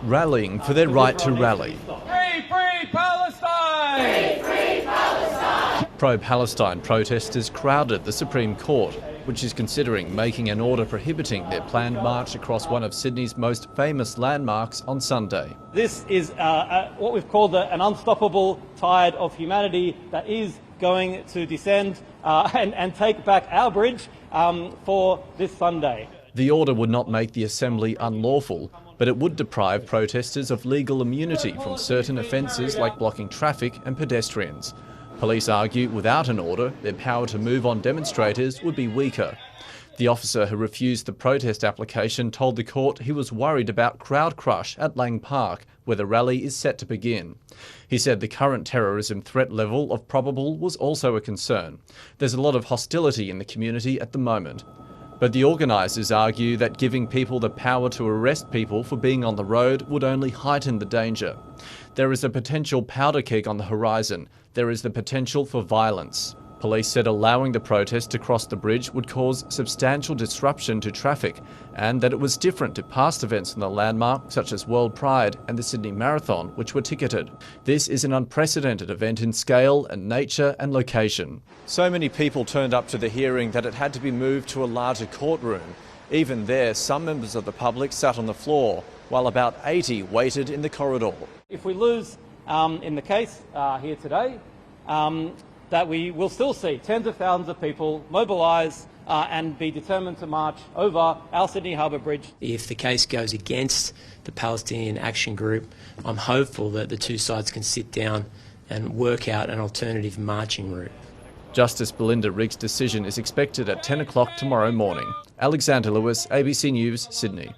rallying for their right to rally. Free Palestine! Free Palestine! Pro-Palestine protesters crowded the Supreme Court, which is considering making an order prohibiting their planned march across one of Sydney's most famous landmarks on Sunday. This is what we've called an unstoppable tide of humanity that is going to descend and take back our bridge for this Sunday. The order would not make the assembly unlawful, but it would deprive protesters of legal immunity from certain offences like blocking traffic and pedestrians. Police argue without an order, their power to move on demonstrators would be weaker. The officer who refused the protest application told the court he was worried about crowd crush at Lang Park, where the rally is set to begin. He said the current terrorism threat level of probable was also a concern. There's a lot of hostility in the community at the moment. But the organisers argue that giving people the power to arrest people for being on the road would only heighten the danger. There is a potential powder keg on the horizon. There is the potential for violence. Police said allowing the protest to cross the bridge would cause substantial disruption to traffic, and that it was different to past events on the landmark such as World Pride and the Sydney Marathon, which were ticketed. This is an unprecedented event in scale and nature and location. So many people turned up to the hearing that it had to be moved to a larger courtroom. Even there, some members of the public sat on the floor, while about 80 waited in the corridor. If we lose in the case here today, that we will still see tens of thousands of people mobilise and be determined to march over our Sydney Harbour Bridge. If the case goes against the Palestinian Action Group, I'm hopeful that the two sides can sit down and work out an alternative marching route. Justice Belinda Rigg's decision is expected at 10 o'clock tomorrow morning. Alexander Lewis, ABC News, Sydney.